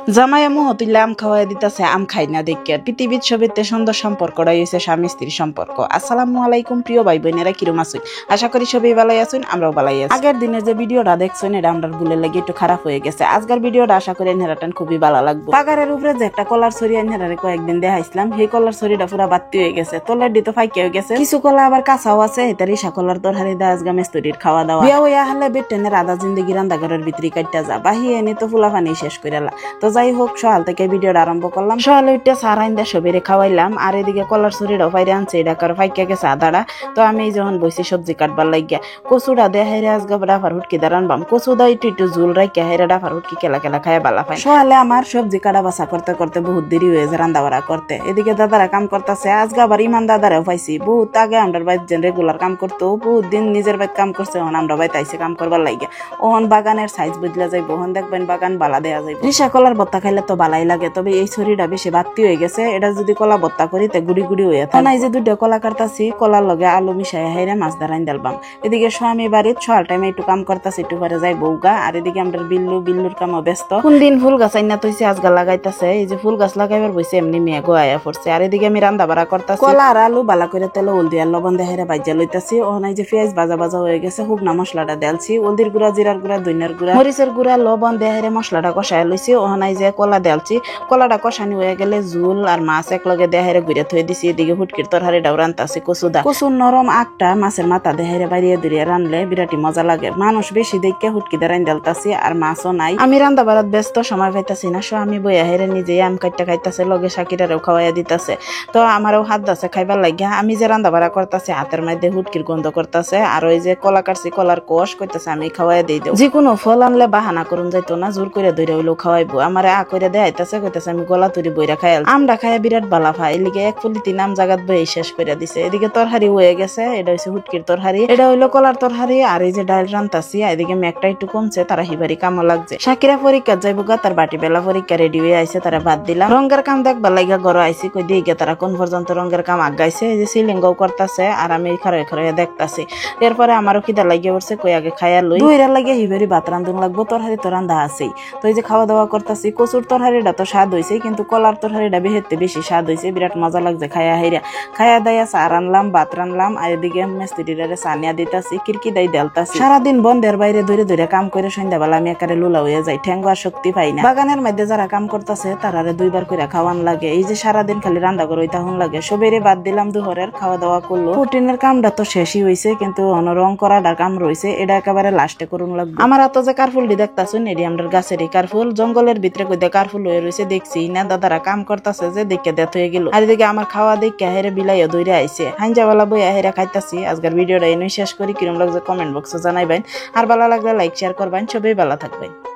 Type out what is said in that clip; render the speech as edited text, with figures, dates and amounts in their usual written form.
জামাই আম্মু হতুল্লে আম খাওয়াই দিতেছে, আম খাই না দেখে। পৃথিবীর সবেতে সুন্দর সম্পর্কটাই হয়েছে স্বামী স্ত্রীর সম্পর্ক। আসসালামু আলাইকুম প্রিয় ভাই বোনেরা, কিরম আছেন? আশা করি সবাই ভালোই আছেন, আমরাও ভালোই আছি। আগের দিনে যে ভিডিওটা দেখছেন এটা আমরা ভুলে লাগে একটু খারাপ হয়ে গেছে। আজকের ভিডিওটা আশা করি নেহারাটান খুবই ভালো লাগবে। পাগারের উপরে যে একটা কলার ছড়ি নেহারে কয়েকদিন দেখাইছিলাম, সেই কলার ছড়িটা পুরা বাত্তি হয়ে গেছে, তলের দিতে ফাইকে হয়ে গেছে। কিছু কলা আবার কাঁচাও আছে, এটা রিসা কলার তরহারি দা আজগা মেস্তরির খাওয়া দাওয়া। বিয়া হইয়া হলে বেটেনের আধা জিন্দগি রান্দাঘরের ভিতরে কাটটা যা, বাহিয়ে এনে তো ফুলা পানি শেষ করেলা। তো যাই হোক, সকাল থেকে ভিডিওটা আরম্ভ করলাম। সকালে উঠে সারাইন দা সবেরে খাওয়াইলাম, আর এদিকে কলার ছড়িটাও ফাইরে আনছে, এটা কারো ফাইকা গেছে আদাটা। তো আমি যখন বসে সবজি কাটবার লাগিয়া কচুটা দে হাইরে আজগা ডাফার হুটকি দাঁড়ানবাম, কচু দা একটু ঝুল রাখিয়া হাইরে ডাফার হুটকি কেলা কেলা খায় বালা পাই। সকালে আমার সবজি কাটা বাছা করতে করতে বহুত দেরি হয়ে যায় রান্না বাড়া করতে। এদিকে দাদারা কাম করতেছে, আজগা আবার ইমান দাদারাও পাইছি। বহুত আগে আমরা বাইর যেন রেগুলার কাম করতো, বহুত দিন নিজের বাইর কাম করছে, ওহন আমরা বাইতে আইসে কাম করবার লাগিয়া। ওহন বাগানের সাইজ বদলা যাইব, ওহন দেখবেন বাগান বালা দেয়া যাইব। রিসা কলার ভর্তা খাইলে তো বালাই লাগে, তবে এই ছড়িটা বেশি বাত্তি হয়ে গেছে। এটা যদি কলা ভর্তা করি তে গুড়ি গুড়ি হয়ে থাকে। এই যে দুটো কলা কাটতাছি, কলার লগে আলু মিশাই হাইরে মাছ দাঁড়াইন ডালবাম। এদিকে স্বামী বাড়ির সকাল টাইমে একটু কাম করতেছি, একটু পরে যাই বউগা। আর এদিকে আমরা বিল্লুর কামও ব্যস্ত। কোন দিন ফুল গাছ আইনা তৈছে আজগা লাগাইতেছে, এই যে ফুল গাছ লাগাইবার বইছে এমনি মেয়ে গোয়া পড়ছে। আর এদিকে আমি রান্না বাড়া করতেছি, কলা আর আলু বালা করে তেলে হলদি আর লবণ দেহারে বাজ্যা লইতাছি। ওখানে যে পেঁয়াজ ভাজা ভাজা হয়ে গেছে, শুকনা মশলাটা দেলছি, হলদির গুঁড়া, জিরার গুঁড়া, ধনিয়ার গুঁড়া, মরিচের গুঁড়া, লবণ দেহারে মশলাটা কষাই লইছি। ওখানে যে কলা দেলছি, কলাটা কষানি হয়ে গেলে ঝুল আর মাছ একলগে দেহারে ঘুরে থয়ে দিছি। এদিকে হুটকির তরহারিটাও রান্তাছি, কচুর নরম আখটা মাছের মাথা দেহারে বাইরে দূরিয়ে রানলে বিরাটি মজা লাগে। মানুষ বেশি দেখে হুটকি দাঁড়াইন দেলতাছি, আর মাছও নাই। আমি রান্না বাড়াত ব্যস্ত, সময় পাইতাছি না। আমি বইয়া হেরে নিজেই আম কাটটা খাইতাছে, লগে শাকিরারেও খাওয়াইয়া দিতাছে। তো আমারও হাত দাছে খাইবার লাগিয়া। আমি যে রান্না বাড়া করতেছি হাতের মধ্যে হুটকির গন্ধ করতেছে, আর ওই যে কলা কাটছি কলার কোষ কইতাছে আমি খাওয়াই দিই দেব। যে কোনো ফল আনলে বাহানা করুন যাইতো না, জোর করে ধরে হইলেও খাওয়াইবো। আমার করে দেখাইতেছে, কইতাছে আমি গলা তুরি বইরা খাইল। আমরা খাইয়া বিরাট বালা ভাই, এলিগে এক ফুলিতি নাম জাগাত বই শেষ করে দিছে। এদিকে তরহারি হয়ে গেছে, এটা হচ্ছে হুটকির তরহারি, এটা হইলো কলার তরহারি। আর এই যে ডাল রান্তাছি, এদিকে মেঘটা একটু কমছে, তারা হিবারি কামও লাগছে। শাকিরা পরীক্ষা যাইবো গা, তার বাটি বেলা পরীক্ষা রেডি হয়ে আইছে, তারা বাদ দিলাম। রঙের কাম দেখবার লাগা ঘরে আইসি, কই দিয়ে গিয়ে তারা কোন পর্যন্ত রঙের কাম আগাইছে। এই যে সিলিঙ্গও করতেছে, আর আমি খারয়ে খারয়ে দেখতাছি। এরপরে আমারও খিদা লাগিয়ে পড়ছে, কই আগে খাইয়া লই। দুইরা লাগে হিবারি ভাত রান্ধন লাগবো, তরহারি তো রান্ধা আছেই। তো এই যে খাওয়া দাওয়া করতেছি। কচুর তরহারিটা তো স্বাদ হয়েছে, কিন্তু কলার তরহারিটা বেহেতে বেশি স্বাদ হয়েছে, বিরাট মজা লাগছে খাইয়া হাইরা। খাইয়া দাইয়া চা রানলাম, ভাত রানলাম, আর এদিকে মেস্ত্রিরে চানিয়া দিতাছি, খিড়কি দাই দেলতাছি। সারাদিন বন্ধের বাইরে ধরে ধরে কাম করে সন্ধ্যাবেলা আমি একারে লুলা হয়ে যাই, ঠ্যাঙ্গ আর শক্তি পাই না। বাগানের মধ্যে যারা কাম করতেছে তারারে দুইবার করে খাওয়ান লাগে। এই যে সারাদিন খালি রান্না করে তখন লাগে। সবেরে বাদ দিলাম, দুহরের খাওয়া দাওয়া করলো। প্রোটিনের কামটা তো শেষই হয়েছে, কিন্তু রং করাটা কাম রয়েছে, এটা একেবারে লাস্টে করুন লাগবে। আমার হাতে যে কারফুলটি দেখতাছুন, এটি আমরা গাছেরই কারফুল, জঙ্গলের ভিতরে কই কারফুল হয়ে রয়েছে দেখছি না। দাদারা কাম করতেছে যে দেখে দেখ হয়ে গেল। আর এদিকে আমার খাওয়া দেখে হেরে বিলাইও দৌড়ে আইছে। হাঞ্জাওয়ালা বই হেরে খাইতাছি। আজকের ভিডিওটা এনে শেষ করি, কিরম লাগছে কমেন্ট বক্সে জানাইবেন। আর ভালো লাগলে লাইক শেয়ার করবেন। সবাই ভালো থাকবেন।